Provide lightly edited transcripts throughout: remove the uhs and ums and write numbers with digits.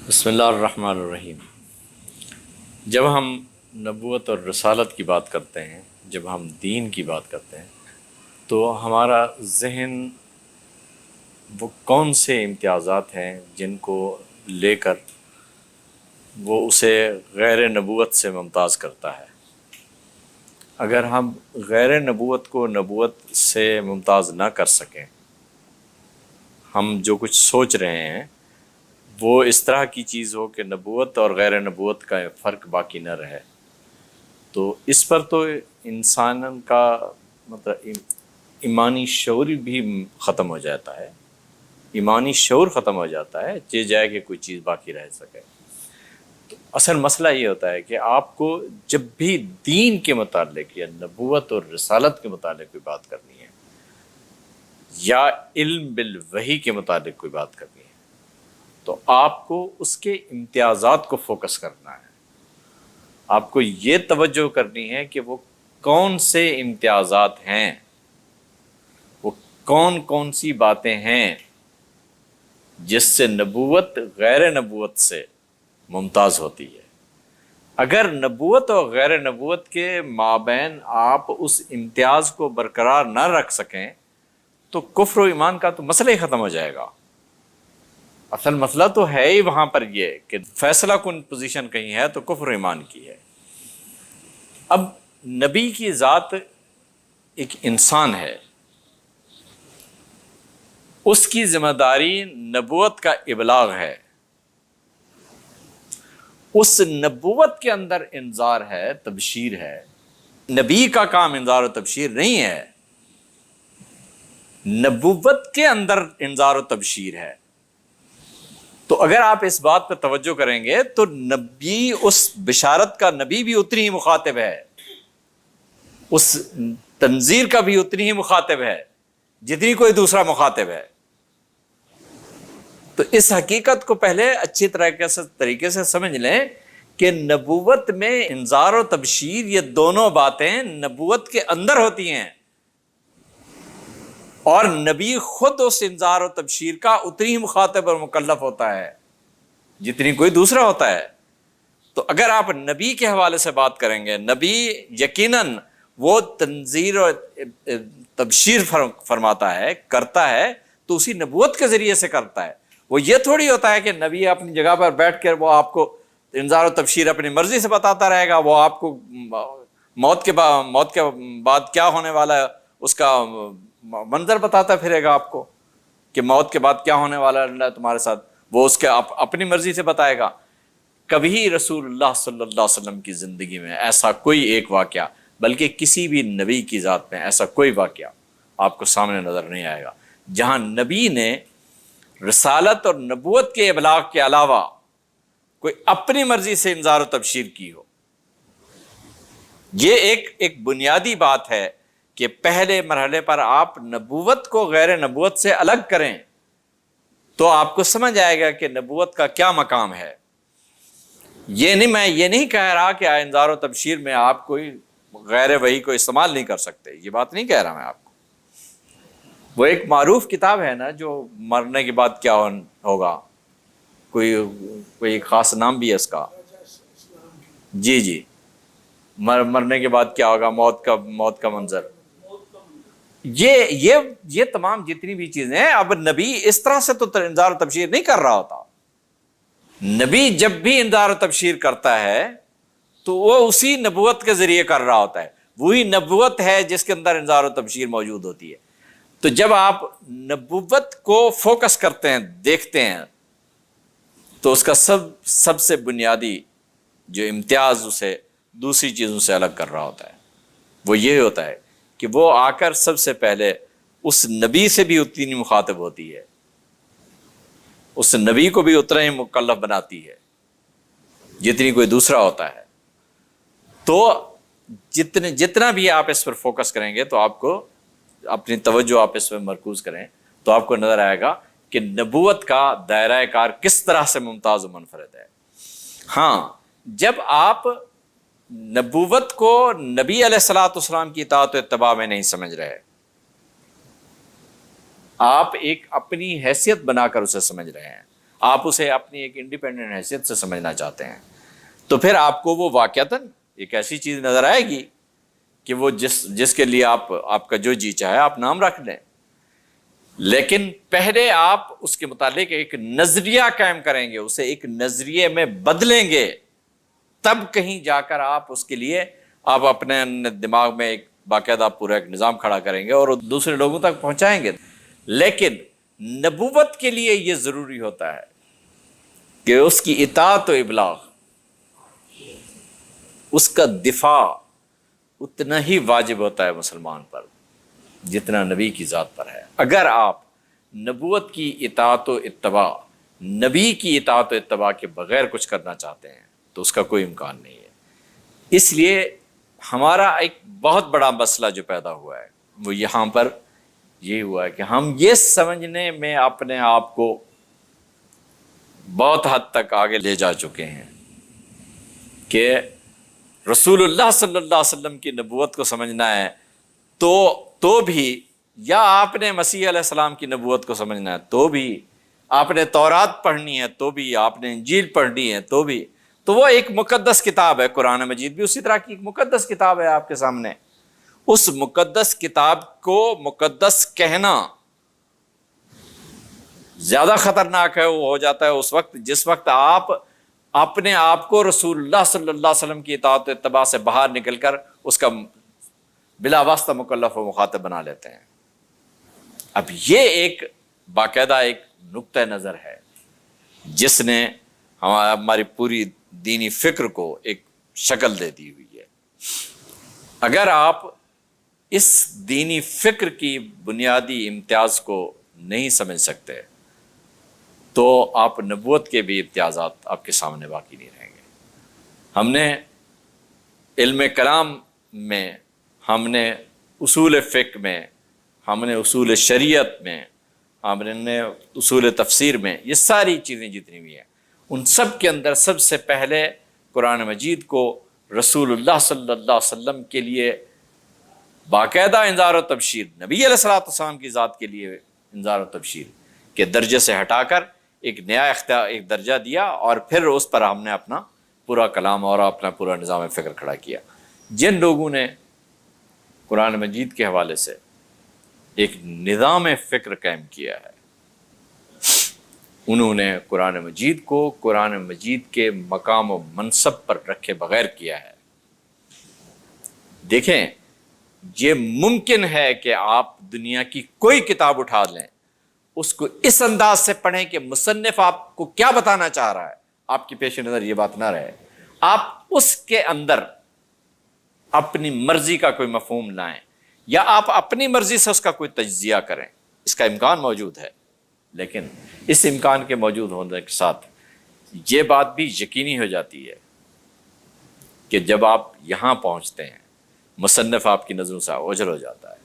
بسم اللہ الرحمن الرحیم۔ جب ہم نبوت اور رسالت کی بات کرتے ہیں، جب ہم دین کی بات کرتے ہیں، تو ہمارا ذہن وہ کون سے امتیازات ہیں جن کو لے کر وہ اسے غیر نبوت سے ممتاز کرتا ہے۔ اگر ہم غیر نبوت کو نبوت سے ممتاز نہ کر سکیں، ہم جو کچھ سوچ رہے ہیں وہ اس طرح کی چیز ہو کہ نبوت اور غیر نبوت کا فرق باقی نہ رہے، تو اس پر تو انسان کا مطلب ایمانی شعور بھی ختم ہو جاتا ہے، ایمانی شعور ختم ہو جاتا ہے یہ جائے کہ کوئی چیز باقی رہ سکے۔ تو اصل مسئلہ یہ ہوتا ہے کہ آپ کو جب بھی دین کے متعلق یا نبوت اور رسالت کے متعلق کوئی بات کرنی ہے یا علم بالوحی کے متعلق کوئی بات کرنی ہے، تو آپ کو اس کے امتیازات کو فوکس کرنا ہے۔ آپ کو یہ توجہ کرنی ہے کہ وہ کون سے امتیازات ہیں، وہ کون کون سی باتیں ہیں جس سے نبوت غیر نبوت سے ممتاز ہوتی ہے۔ اگر نبوت اور غیر نبوت کے مابین آپ اس امتیاز کو برقرار نہ رکھ سکیں تو کفر و ایمان کا تو مسئلہ ہی ختم ہو جائے گا۔ اصل مسئلہ تو ہے ہی وہاں پر یہ کہ فیصلہ کن پوزیشن کہیں ہے تو کفر و ایمان کی ہے۔ اب نبی کی ذات ایک انسان ہے، اس کی ذمہ داری نبوت کا ابلاغ ہے، اس نبوت کے اندر انذار ہے، تبشیر ہے۔ نبی کا کام انذار و تبشیر نہیں ہے، نبوت کے اندر انذار و تبشیر ہے۔ تو اگر آپ اس بات پہ توجہ کریں گے تو نبی، اس بشارت کا نبی بھی اتنی ہی مخاطب ہے، اس تنذیر کا بھی اتنی ہی مخاطب ہے جتنی کوئی دوسرا مخاطب ہے۔ تو اس حقیقت کو پہلے اچھی طریقے سے سمجھ لیں کہ نبوت میں انذار و تبشیر یہ دونوں باتیں نبوت کے اندر ہوتی ہیں، اور نبی خود اس انذار و تبشیر کا اتنی ہی مخاطب اور مکلف ہوتا ہے جتنی کوئی دوسرا ہوتا ہے۔ تو اگر آپ نبی کے حوالے سے بات کریں گے، نبی یقیناً وہ تنذیر و تبشیر فرماتا ہے، کرتا ہے تو اسی نبوت کے ذریعے سے کرتا ہے۔ وہ یہ تھوڑی ہوتا ہے کہ نبی اپنی جگہ پر بیٹھ کر وہ آپ کو انذار و تبشیر اپنی مرضی سے بتاتا رہے گا، وہ آپ کو موت کے بعد کیا ہونے والا ہے اس کا منظر بتاتا پھرے گا آپ کو کہ موت کے بعد کیا ہونے والا ہے اللہ تمہارے ساتھ، وہ اس کے اپنی مرضی سے بتائے گا۔ کبھی رسول اللہ صلی اللہ علیہ وسلم کی زندگی میں ایسا کوئی ایک واقعہ، بلکہ کسی بھی نبی کی ذات میں ایسا کوئی واقعہ آپ کو سامنے نظر نہیں آئے گا جہاں نبی نے رسالت اور نبوت کے ابلاغ کے علاوہ کوئی اپنی مرضی سے انذار و تبشیر کی ہو۔ یہ ایک بنیادی بات ہے کہ پہلے مرحلے پر آپ نبوت کو غیر نبوت سے الگ کریں تو آپ کو سمجھ آئے گا کہ نبوت کا کیا مقام ہے۔ میں یہ نہیں کہہ رہا کہ انذار و تبشیر میں آپ کوئی غیر وحی کو استعمال نہیں کر سکتے، یہ بات نہیں کہہ رہا میں آپ کو۔ وہ ایک معروف کتاب ہے نا، جو مرنے کے بعد کیا ہوگا، کوئی خاص نام بھی ہے اس کا، جی مرنے کے بعد کیا ہوگا، موت کا منظر، یہ تمام جتنی بھی چیزیں ہیں۔ اب نبی اس طرح سے تو انذار و تبشیر نہیں کر رہا ہوتا۔ نبی جب بھی انذار و تبشیر کرتا ہے تو وہ اسی نبوت کے ذریعے کر رہا ہوتا ہے، وہی نبوت ہے جس کے اندر انذار و تبشیر موجود ہوتی ہے۔ تو جب آپ نبوت کو فوکس کرتے ہیں، دیکھتے ہیں، تو اس کا سب سے بنیادی جو امتیاز اسے دوسری چیزوں سے الگ کر رہا ہوتا ہے وہ یہ ہوتا ہے کہ وہ آ کر سب سے پہلے اس نبی سے بھی اتنی مخاطب ہوتی ہے، اس نبی کو بھی اتنا ہی مکلف بناتی ہے جتنی کوئی دوسرا ہوتا ہے۔ تو جتنا بھی آپ اس پر فوکس کریں گے تو آپ کو اپنی توجہ آپ اس پر مرکوز کریں تو آپ کو نظر آئے گا کہ نبوت کا دائرہ کار کس طرح سے ممتاز و منفرد ہے۔ ہاں، جب آپ نبوت کو نبی علیہ الصلوۃ والسلام کی اطاعت و اتباع میں نہیں سمجھ رہے، آپ ایک اپنی حیثیت بنا کر اسے سمجھ رہے ہیں، آپ اسے اپنی ایک انڈیپینڈنٹ حیثیت سے سمجھنا چاہتے ہیں، تو پھر آپ کو وہ واقعتاً ایک ایسی چیز نظر آئے گی کہ وہ جس کے لیے آپ کا جو جی چاہے آپ نام رکھ لیں، لیکن پہلے آپ اس کے متعلق ایک نظریہ قائم کریں گے، اسے ایک نظریے میں بدلیں گے، تب کہیں جا کر آپ اس کے لیے آپ اپنے دماغ میں ایک باقاعدہ پورا ایک نظام کھڑا کریں گے اور دوسرے لوگوں تک پہنچائیں گے۔ لیکن نبوت کے لیے یہ ضروری ہوتا ہے کہ اس کی اطاعت و ابلاغ، اس کا دفاع اتنا ہی واجب ہوتا ہے مسلمان پر جتنا نبی کی ذات پر ہے۔ اگر آپ نبوت کی اطاعت و اتباع، نبی کی اطاعت و اتباع کے بغیر کچھ کرنا چاہتے ہیں تو اس کا کوئی امکان نہیں ہے۔ اس لیے ہمارا ایک بہت بڑا مسئلہ جو پیدا ہوا ہے وہ یہاں پر یہ ہوا ہے کہ ہم یہ سمجھنے میں اپنے آپ کو بہت حد تک آگے لے جا چکے ہیں کہ رسول اللہ صلی اللہ علیہ وسلم کی نبوت کو سمجھنا ہے تو بھی، یا آپ نے مسیح علیہ السلام کی نبوت کو سمجھنا ہے تو بھی، آپ نے تورات پڑھنی ہے تو بھی، آپ نے انجیل پڑھنی ہے تو بھی، تو وہ ایک مقدس کتاب ہے۔ قرآن مجید بھی اسی طرح کی ایک مقدس کتاب ہے آپ کے سامنے۔ اس مقدس کتاب کو مقدس کہنا زیادہ خطرناک ہے، وہ ہو جاتا ہے اس وقت جس وقت آپ اپنے آپ کو رسول اللہ صلی اللہ علیہ وسلم کی اطاعت و اتباع سے باہر نکل کر اس کا بلا واسطہ مکلف و مخاطب بنا لیتے ہیں۔ اب یہ ایک باقاعدہ ایک نقطہ نظر ہے جس نے ہماری پوری دینی فکر کو ایک شکل دے دی ہوئی ہے۔ اگر آپ اس دینی فکر کی بنیادی امتیاز کو نہیں سمجھ سکتے تو آپ نبوت کے بھی امتیازات آپ کے سامنے باقی نہیں رہیں گے۔ ہم نے علم کلام میں، ہم نے اصول فقہ میں، ہم نے اصول شریعت میں، ہم نے اصول تفسیر میں، یہ ساری چیزیں جتنی بھی ہیں ان سب کے اندر سب سے پہلے قرآن مجید کو رسول اللہ صلی اللہ علیہ وسلم کے لیے باقاعدہ انذار و تبشیر، نبی علیہ الصلوۃ والسلام کی ذات کے لیے انذار و تبشیر کے درجے سے ہٹا کر ایک نیا ایک درجہ دیا، اور پھر اس پر ہم نے اپنا پورا کلام اور اپنا پورا نظام فکر کھڑا کیا۔ جن لوگوں نے قرآن مجید کے حوالے سے ایک نظام فکر قائم کیا ہے، انہوں نے قرآن مجید کو قرآن مجید کے مقام و منصب پر رکھے بغیر کیا ہے۔ دیکھیں، یہ ممکن ہے کہ آپ دنیا کی کوئی کتاب اٹھا لیں، اس کو اس انداز سے پڑھیں کہ مصنف آپ کو کیا بتانا چاہ رہا ہے، آپ کی پیش نظر یہ بات نہ رہے، آپ اس کے اندر اپنی مرضی کا کوئی مفہوم لائیں یا آپ اپنی مرضی سے اس کا کوئی تجزیہ کریں، اس کا امکان موجود ہے۔ لیکن اس امکان کے موجود ہونے کے ساتھ یہ بات بھی یقینی ہو جاتی ہے کہ جب آپ یہاں پہنچتے ہیں مصنف آپ کی نظروں سے اوجھل ہو جاتا ہے،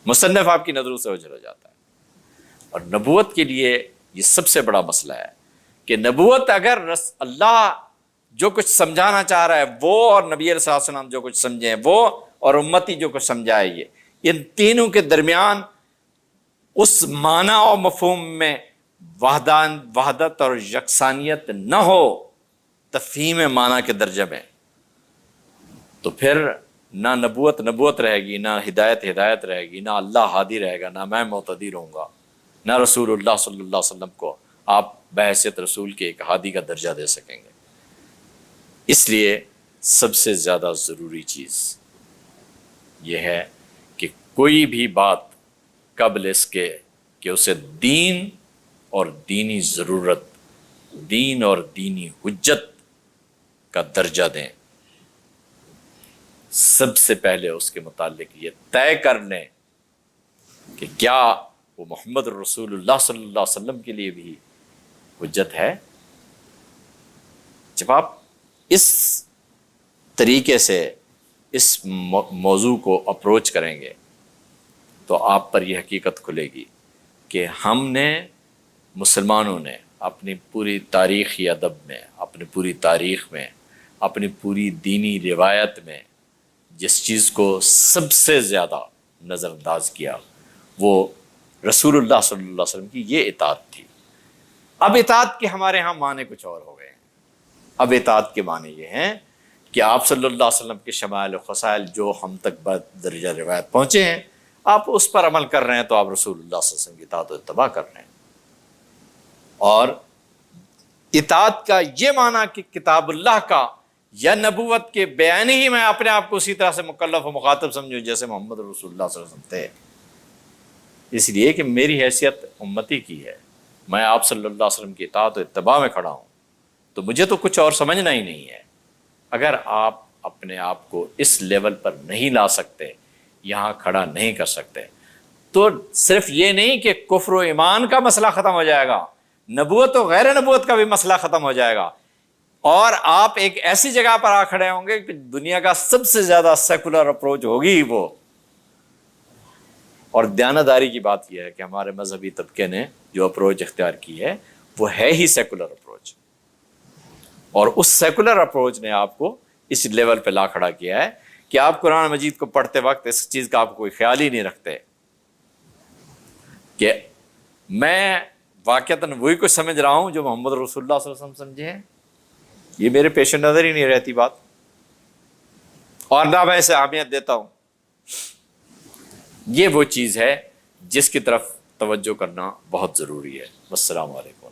مصنف آپ کی نظروں سے اوجھل ہو جاتا ہے۔ اور نبوت کے لیے یہ سب سے بڑا مسئلہ ہے کہ نبوت اگر اللہ جو کچھ سمجھانا چاہ رہا ہے وہ، اور نبی علیہ السلام جو کچھ سمجھیں وہ، اور امتی جو کچھ سمجھائے یہ، ان تینوں کے درمیان اس معنی اور مفہوم میں وحدت اور یکسانیت نہ ہو، تفہیم معنی کے درجے میں، تو پھر نہ نبوت رہے گی، نہ ہدایت رہے گی، نہ اللہ ہادی رہے گا، نہ میں مہتدی رہوں گا، نہ رسول اللہ صلی اللہ علیہ وسلم کو آپ بحیثیت رسول کے ایک ہادی کا درجہ دے سکیں گے۔ اس لیے سب سے زیادہ ضروری چیز یہ ہے کہ کوئی بھی بات قبل اس کے کہ اسے دین اور دینی ضرورت، دین اور دینی حجت کا درجہ دیں، سب سے پہلے اس کے متعلق یہ طے کر لیں کہ کیا وہ محمد رسول اللہ صلی اللہ علیہ وسلم کے لیے بھی حجت ہے۔ جب آپ اس طریقے سے اس موضوع کو اپروچ کریں گے تو آپ پر یہ حقیقت کھلے گی کہ ہم نے، مسلمانوں نے اپنی پوری تاریخی ادب میں، اپنی پوری تاریخ میں، اپنی پوری دینی روایت میں جس چیز کو سب سے زیادہ نظر انداز کیا وہ رسول اللہ صلی اللہ علیہ وسلم کی یہ اطاعت تھی۔ اب اطاعت کے ہمارے ہاں معنی کچھ اور ہو گئے ہیں. اب اطاعت کے معنی یہ ہیں کہ آپ صلی اللہ علیہ وسلم کے شمائل و خصائل جو ہم تک بدرجہ روایت پہنچے ہیں، آپ اس پر عمل کر رہے ہیں تو آپ رسول اللہ صلی اللہ علیہ وسلم کی اطاعت و اتباع کر رہے ہیں. اور اطاعت کا یہ معنی کہ کتاب اللہ کا یا نبوت کے بیان ہی میں اپنے آپ کو اسی طرح سے مکلف و مخاطب سمجھوں جیسے محمد رسول اللہ صلی اللہ علیہ وسلم تھے، اس لیے کہ میری حیثیت امتی کی ہے، میں آپ صلی اللہ علیہ وسلم کی اطاعت و اتباع میں کھڑا ہوں، تو مجھے تو کچھ اور سمجھنا ہی نہیں ہے. اگر آپ اپنے آپ کو اس لیول پر نہیں لا سکتے، یہاں کھڑا نہیں کر سکتے، تو صرف یہ نہیں کہ کفر و ایمان کا مسئلہ ختم ہو جائے گا، نبوت و غیر نبوت کا بھی مسئلہ ختم ہو جائے گا، اور آپ ایک ایسی جگہ پر آ کھڑے ہوں گے کہ دنیا کا سب سے زیادہ سیکولر اپروچ ہوگی وہ. اور دیانتداری کی بات یہ ہے کہ ہمارے مذہبی طبقے نے جو اپروچ اختیار کی ہے وہ ہے ہی سیکولر اپروچ، اور اس سیکولر اپروچ نے آپ کو اس لیول پہ لا کھڑا کیا ہے کہ آپ قرآن مجید کو پڑھتے وقت اس چیز کا آپ کوئی خیال ہی نہیں رکھتے کہ میں واقعتاً وہی کچھ سمجھ رہا ہوں جو محمد رسول اللہ صلی اللہ علیہ وسلم سمجھے ہیں. یہ میرے پیش نظر ہی نہیں رہتی بات، اور نہ میں اسے اہمیت دیتا ہوں. یہ وہ چیز ہے جس کی طرف توجہ کرنا بہت ضروری ہے. السلام علیکم.